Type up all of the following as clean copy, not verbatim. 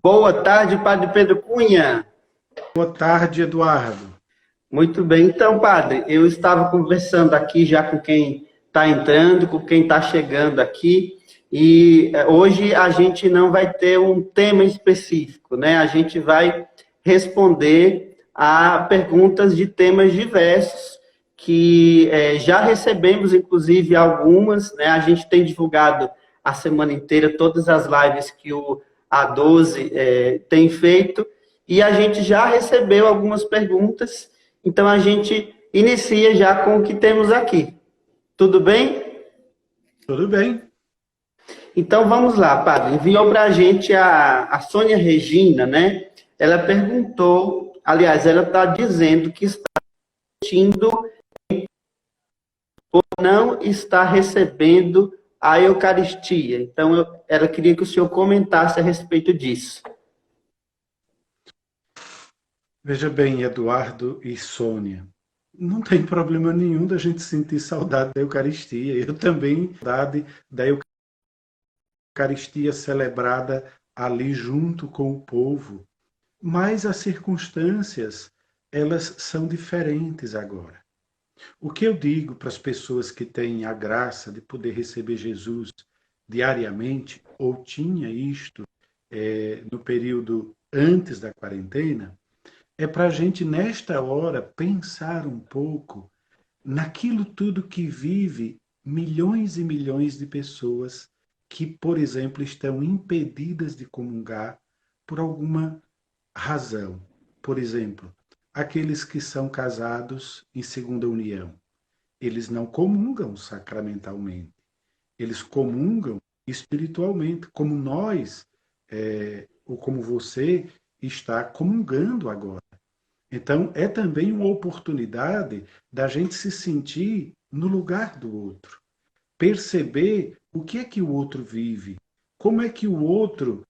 Boa tarde, Padre Pedro Cunha. Boa tarde, Eduardo. Muito bem. Então, Padre, eu estava conversando aqui já com quem está entrando, com quem está chegando aqui, e hoje a gente não vai ter um tema específico, né? A gente vai responder a perguntas de temas diversos, que já recebemos, inclusive, algumas, né? A gente tem divulgado a semana inteira todas as lives que o A12 tem feito, e a gente já recebeu algumas perguntas, então a gente inicia já com o que temos aqui. Tudo bem? Tudo bem? Então vamos lá, Padre. Enviou para a gente a Sônia Regina, né? Ela perguntou, aliás, ela está dizendo que está sentindo ou não está recebendo a Eucaristia. Então ela queria que o senhor comentasse a respeito disso. Veja bem, Eduardo e Sônia, não tem problema nenhum da gente sentir saudade da Eucaristia. Eu também saudade da Eucaristia celebrada ali junto com o povo. Mas as circunstâncias, elas são diferentes agora. O que eu digo para as pessoas que têm a graça de poder receber Jesus diariamente, ou tinha isto no período antes da quarentena, é para a gente, nesta hora, pensar um pouco naquilo tudo que vive milhões e milhões de pessoas que, por exemplo, estão impedidas de comungar por alguma razão. Por exemplo, aqueles que são casados em segunda união, eles não comungam sacramentalmente, eles comungam espiritualmente, como nós, ou como você está comungando agora. Então, é também uma oportunidade da gente se sentir no lugar do outro, perceber o que é que o outro vive, como é que o outro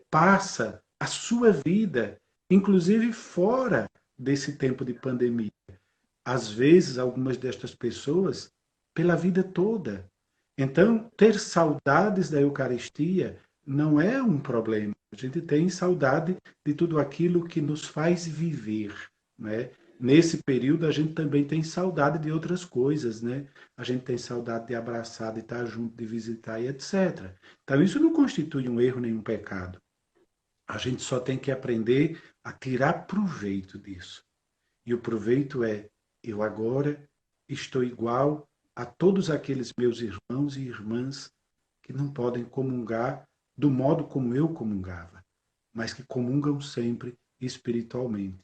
passa a sua vida, inclusive fora desse tempo de pandemia. Às vezes, algumas destas pessoas, pela vida toda. Então, ter saudades da Eucaristia não é um problema. A gente tem saudade de tudo aquilo que nos faz viver, né? Nesse período, a gente também tem saudade de outras coisas, né? A gente tem saudade de abraçar, de estar junto, de visitar e etc. Então, isso não constitui um erro nem um pecado. A gente só tem que aprender a tirar proveito disso. E o proveito é, eu agora estou igual a todos aqueles meus irmãos e irmãs que não podem comungar do modo como eu comungava, mas que comungam sempre espiritualmente.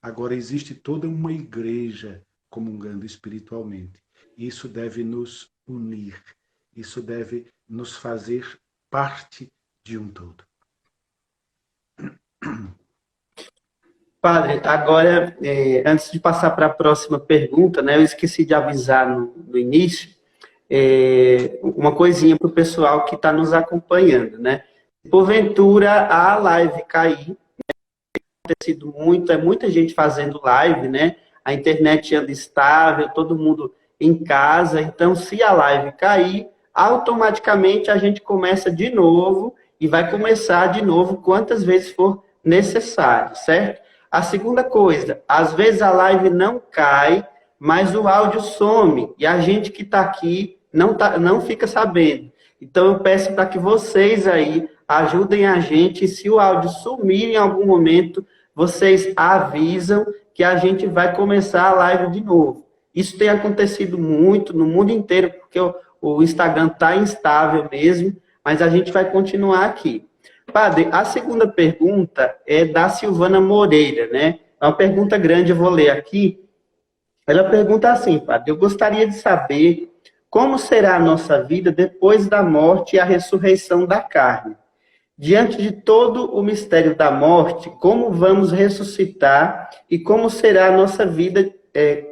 Agora existe toda uma igreja comungando espiritualmente. Isso deve nos unir, isso deve nos fazer parte de um todo. Padre, agora, antes de passar para a próxima pergunta, né, eu esqueci de avisar no início, uma coisinha para o pessoal que está nos acompanhando, né? Porventura a live cair, tem sido muita gente fazendo live, né? A internet anda estável, todo mundo em casa, então se a live cair, automaticamente a gente começa de novo e vai começar de novo quantas vezes for necessário, certo? A segunda coisa, às vezes a live não cai, mas o áudio some e a gente que está aqui não fica sabendo. Então eu peço para que vocês aí ajudem a gente, e se o áudio sumir em algum momento, vocês avisam que a gente vai começar a live de novo. Isso tem acontecido muito no mundo inteiro, porque o Instagram está instável mesmo, mas a gente vai continuar aqui. Padre, a segunda pergunta é da Silvana Moreira, né? É uma pergunta grande, eu vou ler aqui. Ela pergunta assim, Padre, eu gostaria de saber como será a nossa vida depois da morte e a ressurreição da carne. Diante de todo o mistério da morte, como vamos ressuscitar e como será a nossa vida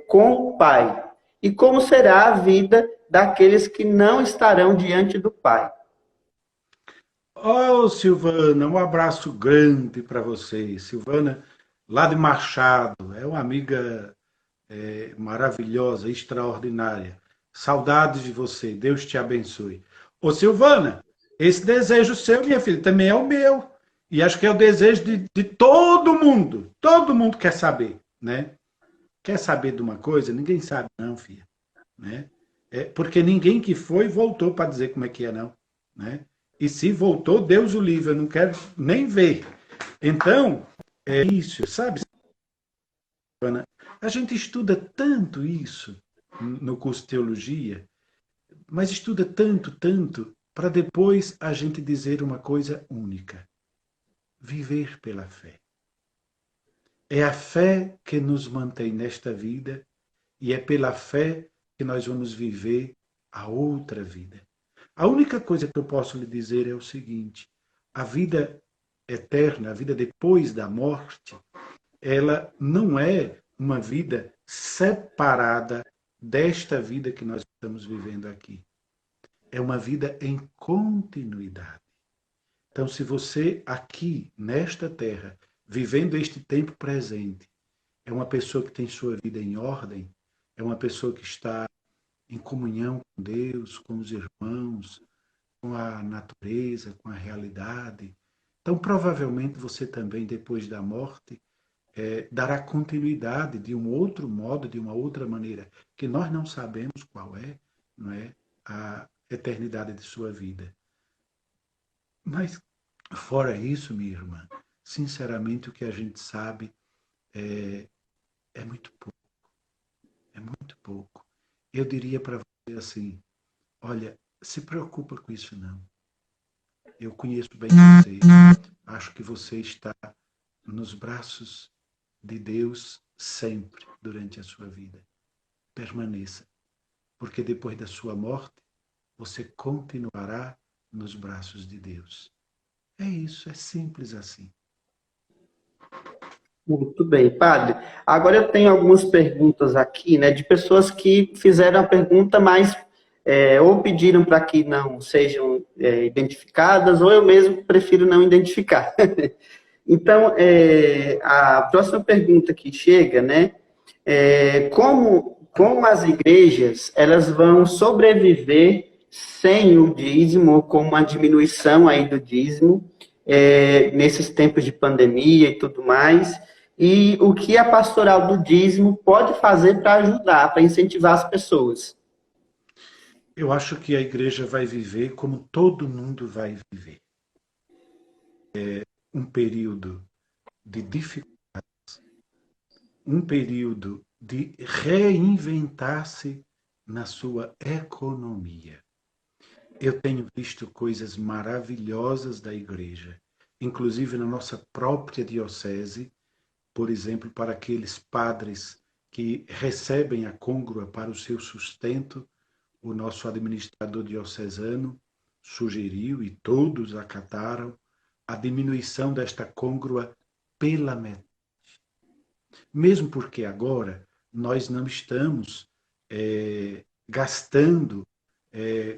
com o Pai? E como será a vida daqueles que não estarão diante do Pai? Oh, Silvana, um abraço grande para você. Silvana, lá de Machado, é uma amiga maravilhosa, extraordinária. Saudades de você, Deus te abençoe. Ô, Silvana, esse desejo seu, minha filha, também é o meu. E acho que é o desejo de todo mundo. Todo mundo quer saber, né? Quer saber de uma coisa? Ninguém sabe não, filha, né? Porque ninguém que foi voltou para dizer como é que é, não, né? E se voltou, Deus o livre, eu não quero nem ver. Então, é isso, sabe, Ana? A gente estuda tanto isso no curso de teologia, mas estuda tanto, tanto, para depois a gente dizer uma coisa única: viver pela fé. É a fé que nos mantém nesta vida e é pela fé que nós vamos viver a outra vida. A única coisa que eu posso lhe dizer é o seguinte: a vida eterna, a vida depois da morte, ela não é uma vida separada desta vida que nós estamos vivendo aqui. É uma vida em continuidade. Então, se você aqui, nesta terra, vivendo este tempo presente, é uma pessoa que tem sua vida em ordem, é uma pessoa que está em comunhão com Deus, com os irmãos, com a natureza, com a realidade. Então, provavelmente você também, depois da morte, dará continuidade de um outro modo, de uma outra maneira, que nós não sabemos qual é, não é, a eternidade de sua vida. Mas, fora isso, minha irmã, sinceramente, o que a gente sabe é, é muito pouco, é muito pouco. Eu diria para você assim, olha, se preocupa com isso não. Eu conheço bem você, acho que você está nos braços de Deus sempre durante a sua vida. Permaneça, porque depois da sua morte, você continuará nos braços de Deus. É isso, é simples assim. Muito bem, padre. Agora eu tenho algumas perguntas aqui, né, de pessoas que fizeram a pergunta, mas ou pediram para que não sejam identificadas, ou eu mesmo prefiro não identificar. Então, a próxima pergunta que chega, né, como as igrejas elas vão sobreviver sem o dízimo, ou com uma diminuição aí do dízimo, nesses tempos de pandemia e tudo mais, e o que a pastoral do dízimo pode fazer para ajudar, para incentivar as pessoas. Eu acho que a igreja vai viver como todo mundo vai viver. Um período de dificuldade, um período de reinventar-se na sua economia. Eu tenho visto coisas maravilhosas da igreja, inclusive na nossa própria diocese, por exemplo, para aqueles padres que recebem a côngrua para o seu sustento, o nosso administrador diocesano sugeriu, e todos acataram, a diminuição desta côngrua pela metade. Mesmo porque agora nós não estamos gastando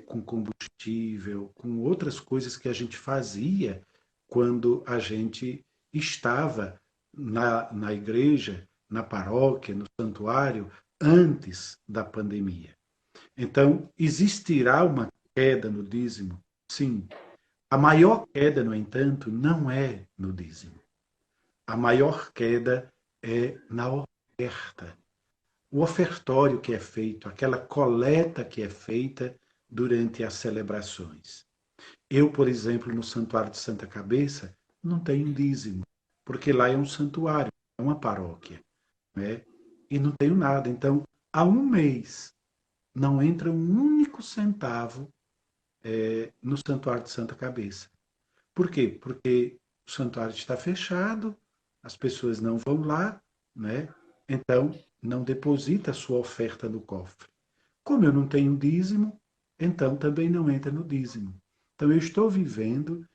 com combustível, com outras coisas que a gente fazia quando a gente estava na igreja, na paróquia, no santuário, antes da pandemia. Então, existirá uma queda no dízimo? Sim. A maior queda, no entanto, não é no dízimo. A maior queda é na oferta. O ofertório que é feito, aquela coleta que é feita durante as celebrações. Eu, por exemplo, no Santuário de Santa Cabeça, não tenho dízimo, porque lá é um santuário, é uma paróquia, né? E não tenho nada. Então, há um mês não entra um único centavo no Santuário de Santa Cabeça. Por quê? Porque o santuário está fechado, as pessoas não vão lá, né? Então, não deposita a sua oferta no cofre. Como eu não tenho dízimo, então também não entra no dízimo. Então, eu estou vivendo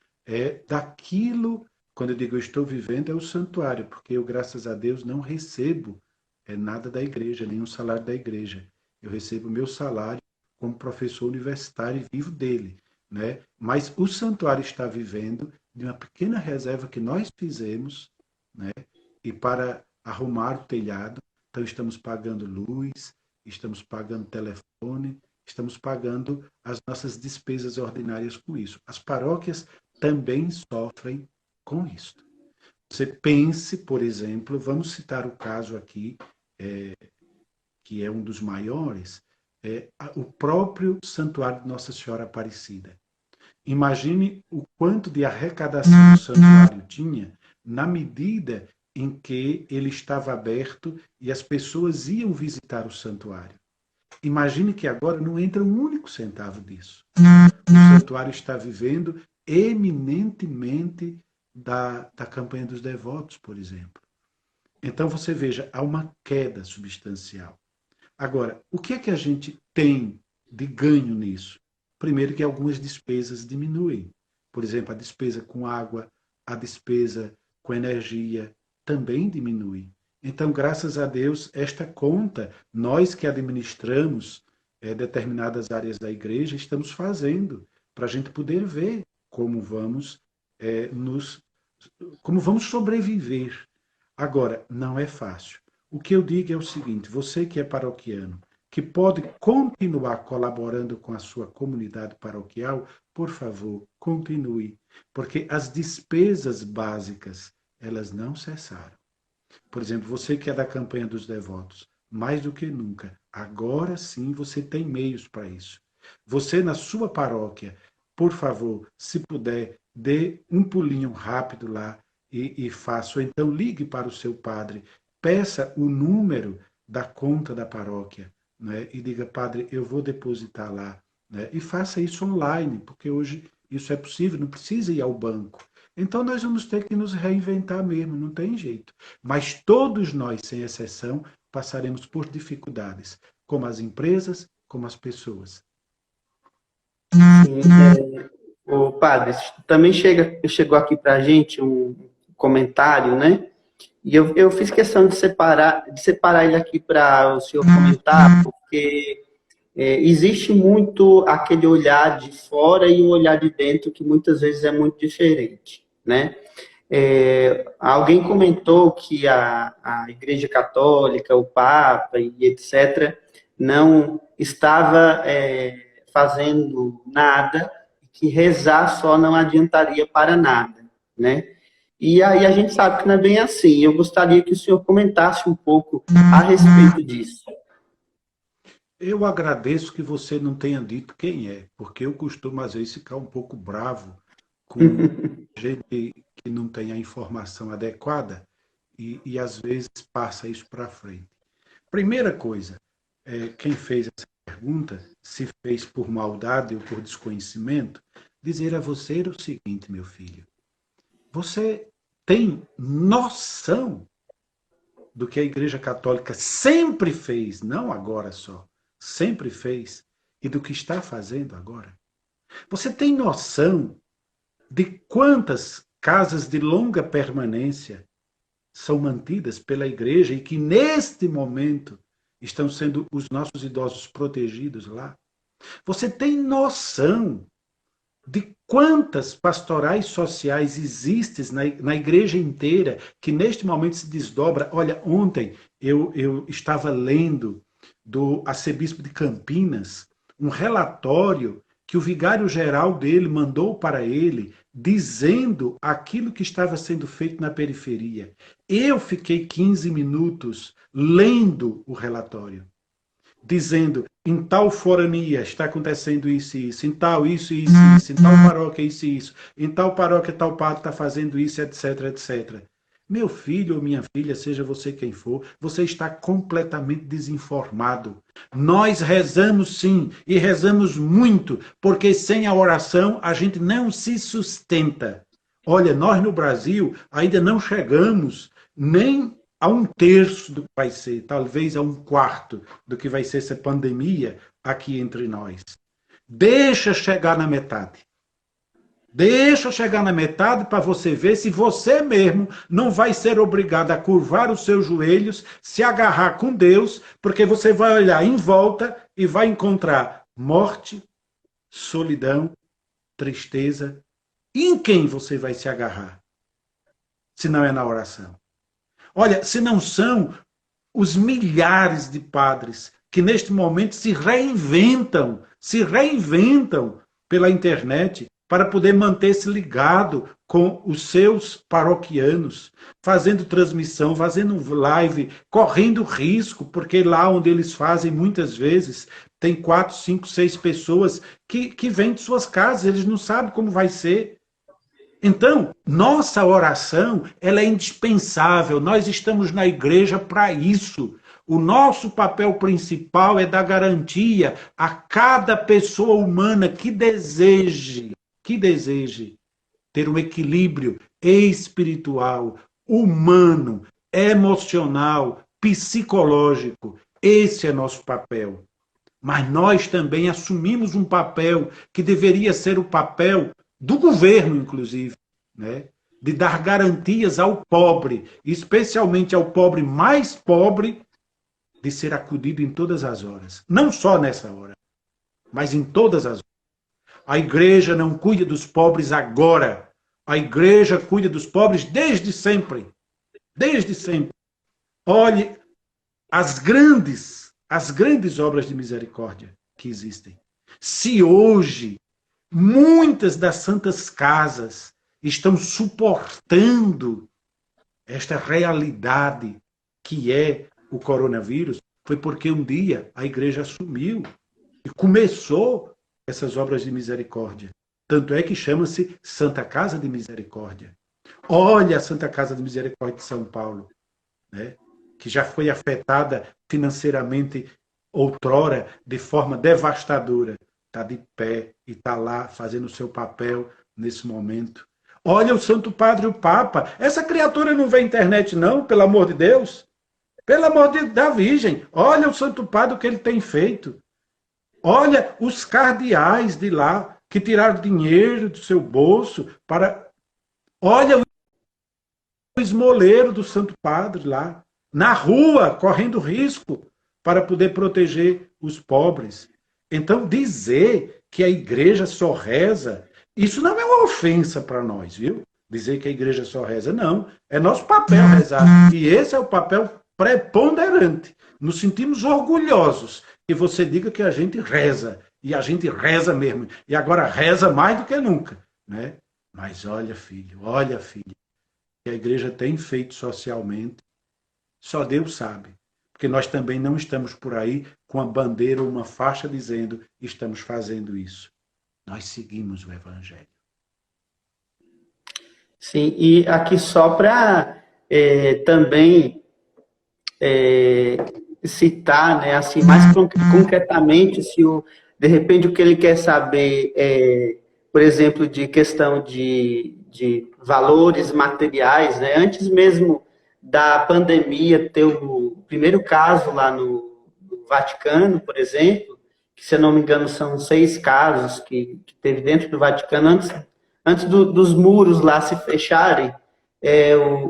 daquilo, quando eu digo eu estou vivendo, é o santuário, porque eu, graças a Deus, não recebo nada da igreja, nenhum salário da igreja. Eu recebo meu salário como professor universitário e vivo dele, né? Mas o santuário está vivendo de uma pequena reserva que nós fizemos, né? E para arrumar o telhado, então estamos pagando luz, estamos pagando telefone, estamos pagando as nossas despesas ordinárias com isso. As paróquias também sofrem com isso. Você pense, por exemplo, vamos citar o caso aqui, que é um dos maiores, o próprio Santuário de Nossa Senhora Aparecida. Imagine o quanto de arrecadação o santuário tinha na medida em que ele estava aberto e as pessoas iam visitar o santuário. Imagine que agora não entra um único centavo disso. O santuário está vivendo eminentemente da campanha dos devotos, por exemplo. Então você veja, há uma queda substancial. Agora, o que é que a gente tem de ganho nisso? Primeiro que algumas despesas diminuem. Por exemplo, a despesa com água, a despesa com energia também diminui. Então, graças a Deus, esta conta, nós que administramos determinadas áreas da igreja, estamos fazendo para a gente poder ver como vamos como vamos sobreviver. Agora, não é fácil. O que eu digo é o seguinte, você que é paroquiano, que pode continuar colaborando com a sua comunidade paroquial, por favor, continue, porque as despesas básicas, elas não cessaram. Por exemplo, você que é da campanha dos devotos, mais do que nunca, agora sim você tem meios para isso. Você na sua paróquia, por favor, se puder, dê um pulinho rápido lá e faça. Ou então ligue para o seu padre, peça o número da conta da paróquia, né? E diga, padre, eu vou depositar lá. Né? E faça isso online, porque hoje isso é possível, não precisa ir ao banco. Então nós vamos ter que nos reinventar mesmo, não tem jeito. Mas todos nós, sem exceção, passaremos por dificuldades, como as empresas, como as pessoas. Sim, o padre, também chegou aqui para a gente um comentário, né? E eu fiz questão de separar ele aqui para o senhor comentar, porque existe muito aquele olhar de fora e o olhar de dentro que muitas vezes é muito diferente, né? Alguém comentou que a Igreja Católica, o Papa e etc., não estava fazendo nada, que rezar só não adiantaria para nada, né? E aí a gente sabe que não é bem assim. Eu gostaria que o senhor comentasse um pouco a respeito disso. Eu agradeço que você não tenha dito quem é, porque eu costumo às vezes ficar um pouco bravo com gente que não tem a informação adequada e às vezes passa isso para frente. Primeira coisa, quem fez essa pergunta, se fez por maldade ou por desconhecimento, dizer a você o seguinte, meu filho, você tem noção do que a Igreja Católica sempre fez, não agora só, sempre fez, e do que está fazendo agora? Você tem noção de quantas casas de longa permanência são mantidas pela Igreja e que neste momento estão sendo os nossos idosos protegidos lá? Você tem noção de quantas pastorais sociais existem na igreja inteira, que neste momento se desdobra? Olha, ontem eu estava lendo do arcebispo de Campinas um relatório que o vigário-geral dele mandou para ele, dizendo aquilo que estava sendo feito na periferia. Eu fiquei 15 minutos lendo o relatório, dizendo, em tal forania está acontecendo isso e isso, em tal isso e isso, isso, em tal paróquia isso e isso, em tal paróquia tal padre está fazendo isso, etc, etc. Meu filho ou minha filha, seja você quem for, você está completamente desinformado. Nós rezamos sim, e rezamos muito, porque sem a oração a gente não se sustenta. Olha, nós no Brasil ainda não chegamos nem a um terço do que vai ser, talvez a um quarto do que vai ser essa pandemia aqui entre nós. Deixa chegar na metade. Deixa chegar na metade para você ver se você mesmo não vai ser obrigado a curvar os seus joelhos, se agarrar com Deus, porque você vai olhar em volta e vai encontrar morte, solidão, tristeza. E em quem você vai se agarrar? Se não é na oração. Olha, se não são os milhares de padres que neste momento se reinventam pela internet para poder manter-se ligado com os seus paroquianos, fazendo transmissão, fazendo live, correndo risco, porque lá onde eles fazem, muitas vezes, tem 4, 5, 6 pessoas que vêm de suas casas, eles não sabem como vai ser. Então, nossa oração, ela é indispensável. Nós estamos na igreja para isso. O nosso papel principal é dar garantia a cada pessoa humana que deseje ter um equilíbrio espiritual, humano, emocional, psicológico. Esse é nosso papel. Mas nós também assumimos um papel que deveria ser o papel do governo, inclusive, né? De dar garantias ao pobre, especialmente ao pobre mais pobre, de ser acudido em todas as horas. Não só nessa hora, mas em todas as horas. A igreja não cuida dos pobres agora. A igreja cuida dos pobres desde sempre. Desde sempre. Olhe as grandes obras de misericórdia que existem. Se hoje muitas das santas casas estão suportando esta realidade que é o coronavírus, foi porque um dia a igreja assumiu e começou essas obras de misericórdia. Tanto é que chama-se Santa Casa de Misericórdia. Olha a Santa Casa de Misericórdia de São Paulo, né? Que já foi afetada financeiramente outrora de forma devastadora. Está de pé e está lá fazendo o seu papel nesse momento. Olha o Santo Padre, o Papa. Essa criatura não vê internet não, pelo amor de Deus. Pelo amor da Virgem. Olha o Santo Padre, o que ele tem feito. Olha os cardeais de lá, que tiraram dinheiro do seu bolso para... Olha o esmoleiro do Santo Padre lá, na rua, correndo risco para poder proteger os pobres. Então, dizer que a igreja só reza, isso não é uma ofensa para nós, viu? Dizer que a igreja só reza, não. É nosso papel rezar. E esse é o papel preponderante. Nos sentimos orgulhosos que você diga que a gente reza. E a gente reza mesmo. E agora reza mais do que nunca, né? Mas olha, filho, que a igreja tem feito socialmente, só Deus sabe. Porque nós também não estamos por aí com a bandeira ou uma faixa dizendo estamos fazendo isso. Nós seguimos o Evangelho. Sim, e aqui só para também citar, né, assim, mais concretamente, se de repente o que ele quer saber por exemplo, de questão de valores materiais, né, antes mesmo da pandemia ter o primeiro caso lá no Vaticano, por exemplo, que se eu não me engano são 6 casos que teve dentro do Vaticano, antes dos muros lá se fecharem,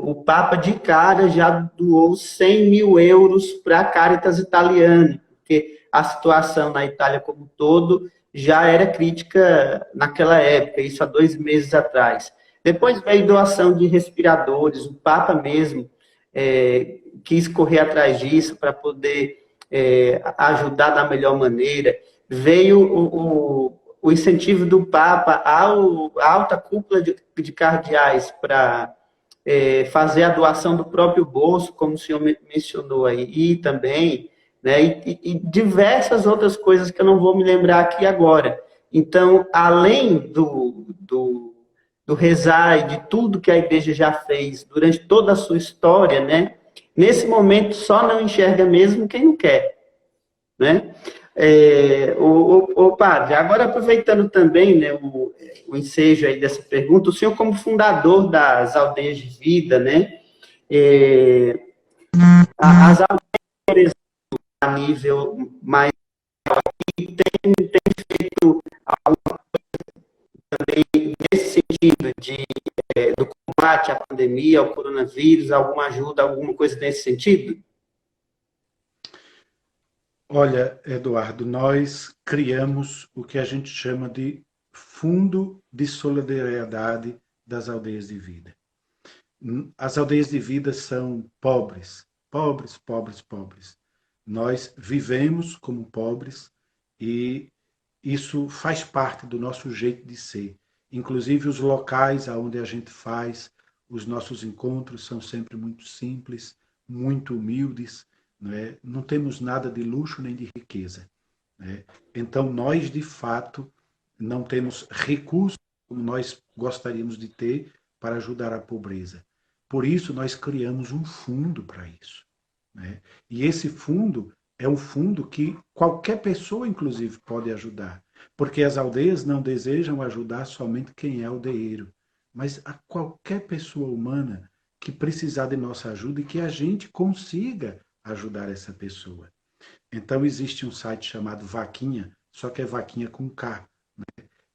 o Papa de cara já doou 100 mil euros para a Caritas Italiana, porque a situação na Itália como um todo já era crítica naquela época, isso há 2 meses atrás. Depois veio doação de respiradores, o Papa mesmo quis correr atrás disso para poder ajudar da melhor maneira. Veio o incentivo do Papa à alta cúpula de cardeais para fazer a doação do próprio bolso, como o senhor mencionou aí, e também, né, e diversas outras coisas que eu não vou me lembrar aqui agora. Então, além do rezar e de tudo que a igreja já fez durante toda a sua história, né, nesse momento só não enxerga mesmo quem não quer, né? Padre, agora aproveitando também, né, o ensejo aí dessa pergunta, o senhor como fundador das aldeias de vida, né, as aldeias a nível mais tem feito algo também nesse sentido do combate à pandemia, ao coronavírus, alguma ajuda, alguma coisa nesse sentido? Olha, Eduardo, nós criamos o que a gente chama de Fundo de Solidariedade das Aldeias de Vida. As aldeias de vida são pobres, pobres, pobres, pobres. Nós vivemos como pobres e isso faz parte do nosso jeito de ser. Inclusive os locais onde a gente faz os nossos encontros são sempre muito simples, muito humildes, não é? Não temos nada de luxo nem de riqueza, né? Então nós, de fato, não temos recursos como nós gostaríamos de ter para ajudar a pobreza. Por isso nós criamos um fundo para isso, né? E esse fundo é um fundo que qualquer pessoa, inclusive, pode ajudar. Porque as aldeias não desejam ajudar somente quem é aldeeiro, mas a qualquer pessoa humana que precisar de nossa ajuda e que a gente consiga ajudar essa pessoa. Então existe um site chamado Vaquinha, só que é Vaquinha com K.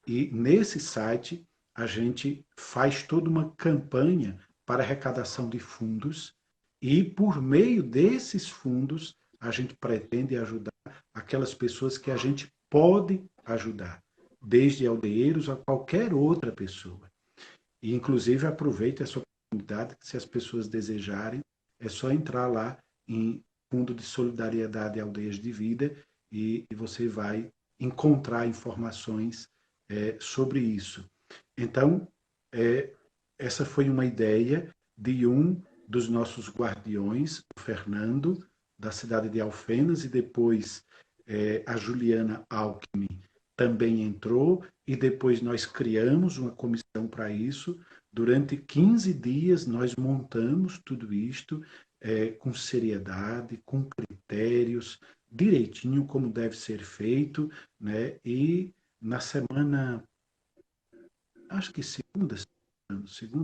E nesse site a gente faz toda uma campanha para arrecadação de fundos e por meio desses fundos a gente pretende ajudar aquelas pessoas que a gente pode ajudar, desde aldeeiros a qualquer outra pessoa. E inclusive aproveite essa oportunidade, que se as pessoas desejarem, é só entrar lá em Fundo de Solidariedade Aldeias de Vida e você vai encontrar informações sobre isso. Então, essa foi uma ideia de um dos nossos guardiões, o Fernando, da cidade de Alfenas, e depois a Juliana Alckmin também entrou, e depois nós criamos uma comissão para isso. Durante 15 dias nós montamos tudo isto com seriedade, com critérios, direitinho como deve ser feito, né? E na semana, acho que segunda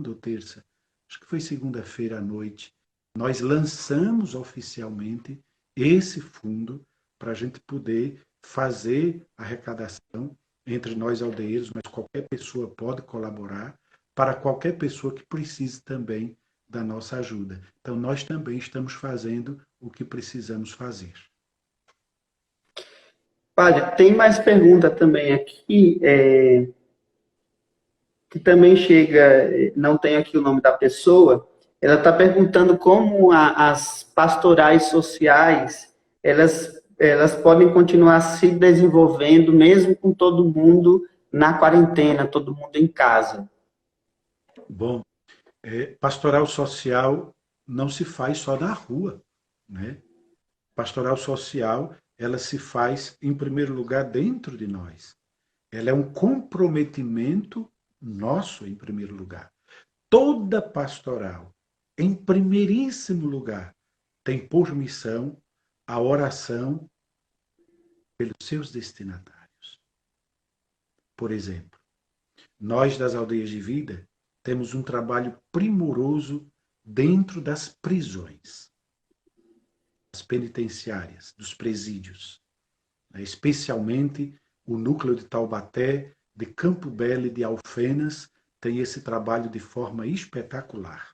ou terça, acho que foi segunda-feira à noite, nós lançamos oficialmente esse fundo para a gente poder fazer a arrecadação entre nós aldeeiros, mas qualquer pessoa pode colaborar, para qualquer pessoa que precise também da nossa ajuda. Então, nós também estamos fazendo o que precisamos fazer. Padre, tem mais pergunta também aqui, que também chega, não tem aqui o nome da pessoa, ela está perguntando como as pastorais sociais, elas podem continuar se desenvolvendo mesmo com todo mundo na quarentena, todo mundo em casa. Bom, pastoral social não se faz só na rua, né? Pastoral social, ela se faz, em primeiro lugar, dentro de nós. Ela é um comprometimento nosso, em primeiro lugar. Toda pastoral, em primeiríssimo lugar, tem por missão a oração pelos seus destinatários. Por exemplo, nós das aldeias de vida temos um trabalho primoroso dentro das prisões, das penitenciárias, dos presídios, especialmente o núcleo de Taubaté, de Campo Belo e de Alfenas tem esse trabalho de forma espetacular.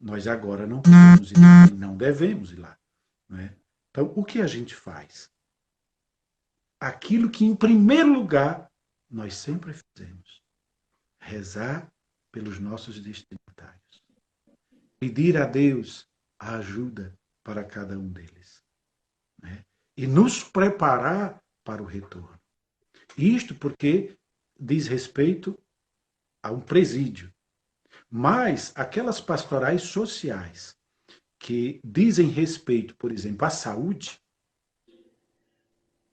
Nós agora não podemos ir lá e não devemos ir lá, né? Então, o que a gente faz? Aquilo que, em primeiro lugar, nós sempre fizemos. Rezar pelos nossos destinatários. Pedir a Deus a ajuda para cada um deles, né? E nos preparar para o retorno. Isto porque diz respeito a um presídio. Mas aquelas pastorais sociais que dizem respeito, por exemplo, à saúde,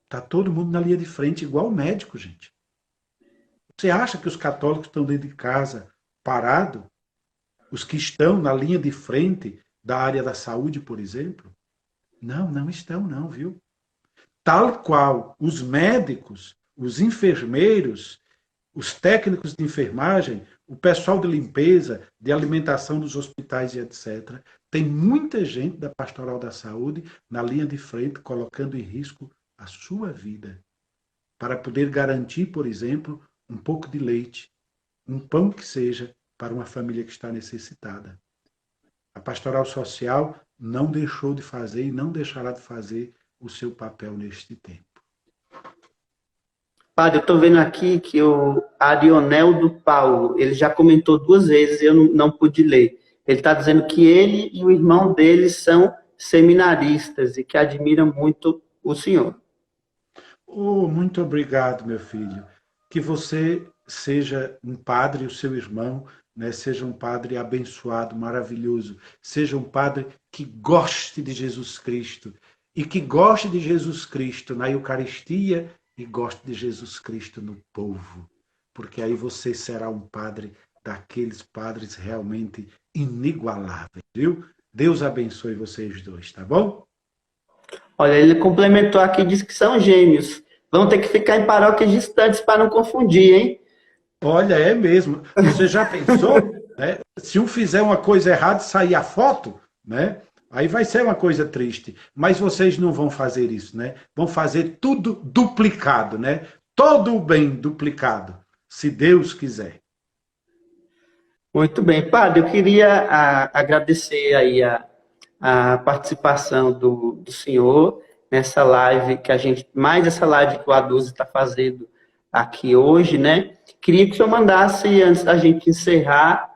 está todo mundo na linha de frente, igual o médico, gente. Você acha que os católicos estão dentro de casa, parado? Os que estão na linha de frente da área da saúde, por exemplo? Não, não estão não, viu? Tal qual os médicos, os enfermeiros, os técnicos de enfermagem, o pessoal de limpeza, de alimentação dos hospitais e etc. Tem muita gente da Pastoral da Saúde na linha de frente, colocando em risco a sua vida, para poder garantir, por exemplo, um pouco de leite, um pão que seja, para uma família que está necessitada. A Pastoral Social não deixou de fazer e não deixará de fazer o seu papel neste tempo. Padre, eu estou vendo aqui que o Arionel do Paulo, ele já comentou 2 vezes e eu não pude ler. Ele está dizendo que ele e o irmão dele são seminaristas e que admiram muito o senhor. Oh, muito obrigado, meu filho. Que você seja um padre, o seu irmão, né, seja um padre abençoado, maravilhoso, seja um padre que goste de Jesus Cristo, e que goste de Jesus Cristo na Eucaristia e goste de Jesus Cristo no povo, porque aí você será um padre daqueles padres realmente inigualáveis, viu? Deus abençoe vocês dois, tá bom? Olha, ele complementou aqui, diz que são gêmeos. Vão ter que ficar em paróquias distantes para não confundir, hein? Olha, é mesmo. Você já pensou, né? Se um fizer uma coisa errada, sair a foto, né? Aí vai ser uma coisa triste. Mas vocês não vão fazer isso, né? Vão fazer tudo duplicado, né? Todo o bem duplicado, se Deus quiser. Muito bem, padre, eu queria agradecer aí a participação do senhor nessa live que a gente, mais essa live que o A12 está fazendo aqui hoje, né? Queria que o senhor mandasse, antes da gente encerrar,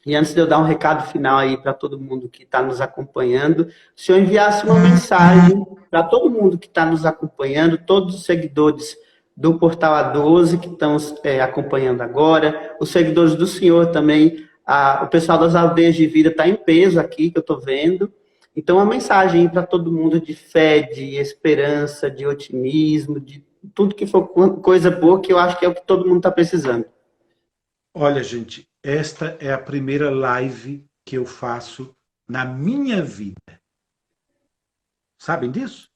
e antes de eu dar um recado final aí para todo mundo que está nos acompanhando, o senhor enviasse uma mensagem para todo mundo que está nos acompanhando, todos os seguidores do Portal A12 que estão acompanhando agora, os seguidores do senhor também, o pessoal das aldeias de vida está em peso aqui, que eu estou vendo. Então, uma mensagem para todo mundo de fé, de esperança, de otimismo, de tudo que for coisa boa, que eu acho que é o que todo mundo está precisando. Olha, gente, esta é a primeira live que eu faço na minha vida. Sabem disso?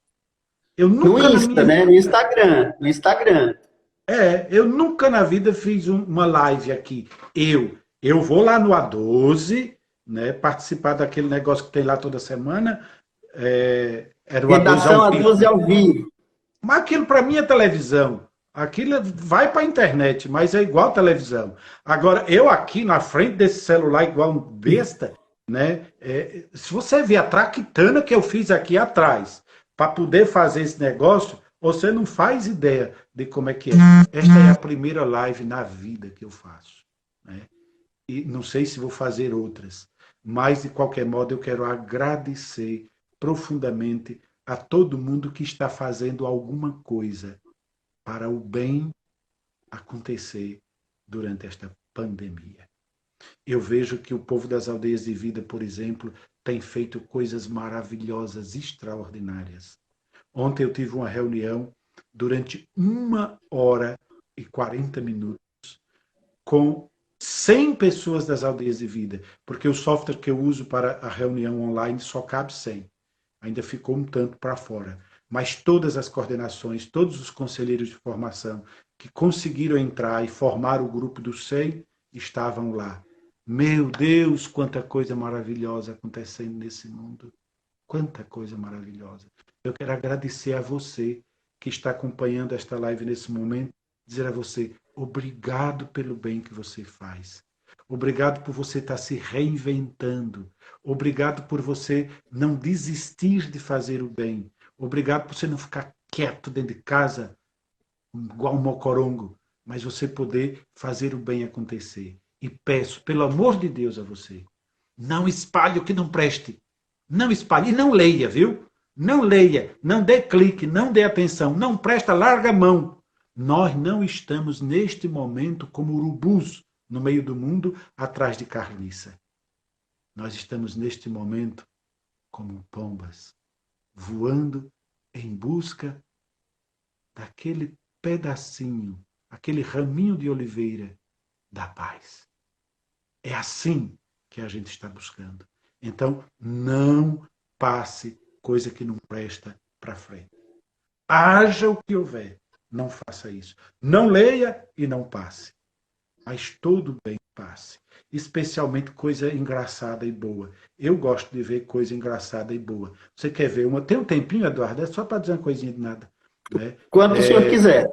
Eu No nunca na Insta, minha né? No vida. Instagram. No Instagram. Eu nunca na vida fiz uma live aqui. Eu vou lá no A12, né, participar daquele negócio que tem lá toda semana. Era o A12 Redação ao vivo, A12 né? ao vivo. Mas aquilo para mim é televisão. Aquilo vai para a internet, mas é igual televisão. Agora, eu aqui na frente desse celular, igual um besta, né? Se você ver a traquitana que eu fiz aqui atrás, para poder fazer esse negócio, você não faz ideia de como é que é. Esta é a primeira live na vida que eu faço, né? E não sei se vou fazer outras, mas de qualquer modo eu quero agradecer profundamente a todo mundo que está fazendo alguma coisa para o bem acontecer durante esta pandemia. Eu vejo que o povo das aldeias de vida, por exemplo, tem feito coisas maravilhosas, extraordinárias. Ontem eu tive uma reunião durante 1 hora e 40 minutos com 100 pessoas das aldeias de vida, porque o software que eu uso para a reunião online só cabe 100. Ainda ficou um tanto para fora. Mas todas as coordenações, todos os conselheiros de formação que conseguiram entrar e formar o grupo dos 100 estavam lá. Meu Deus, quanta coisa maravilhosa acontecendo nesse mundo. Quanta coisa maravilhosa. Eu quero agradecer a você que está acompanhando esta live nesse momento, dizer a você, obrigado pelo bem que você faz. Obrigado por você estar se reinventando. Obrigado por você não desistir de fazer o bem. Obrigado por você não ficar quieto dentro de casa, igual um mocorongo, mas você poder fazer o bem acontecer. E peço, pelo amor de Deus, a você, não espalhe o que não preste. Não espalhe. E não leia, viu? Não leia, não dê clique, não dê atenção, não presta, larga a mão. Nós não estamos neste momento como urubus no meio do mundo atrás de carniça. Nós estamos neste momento como pombas, voando em busca daquele pedacinho, aquele raminho de oliveira da paz. É assim que a gente está buscando. Então, não passe coisa que não presta para frente. Haja o que houver, não faça isso. Não leia e não passe. Mas todo bem passe. Especialmente coisa engraçada e boa. Eu gosto de ver coisa engraçada e boa. Você quer ver uma? Tem um tempinho, Eduardo? É só para dizer uma coisinha de nada. Né? Quanto o senhor quiser.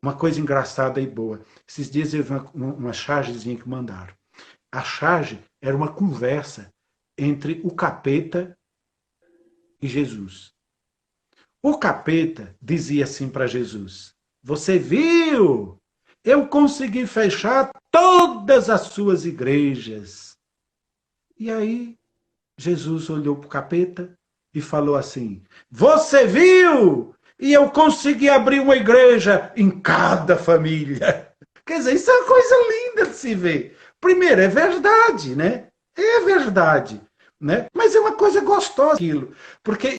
Uma coisa engraçada e boa. Esses dias eu vi uma chargezinha que mandaram. A charge era uma conversa entre o capeta e Jesus. O capeta dizia assim para Jesus: você viu? Eu consegui fechar todas as suas igrejas. E aí Jesus olhou para o capeta e falou assim: você viu? E eu consegui abrir uma igreja em cada família. Quer dizer, isso é uma coisa linda de se ver. Primeiro, é verdade, né? É verdade, né? Mas é uma coisa gostosa aquilo. Porque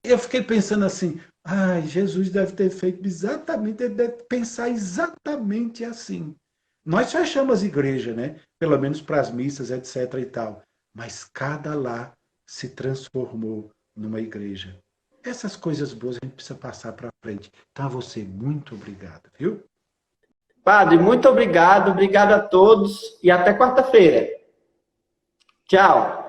eu fiquei pensando assim, ai, Jesus deve ter feito exatamente, ele deve pensar exatamente assim. Nós fechamos as igrejas, né? Pelo menos para as missas, etc e tal. Mas cada lá se transformou numa igreja. Essas coisas boas a gente precisa passar para frente. Então, a você, muito obrigado, viu? Padre, muito obrigado, obrigado a todos e até quarta-feira. Tchau.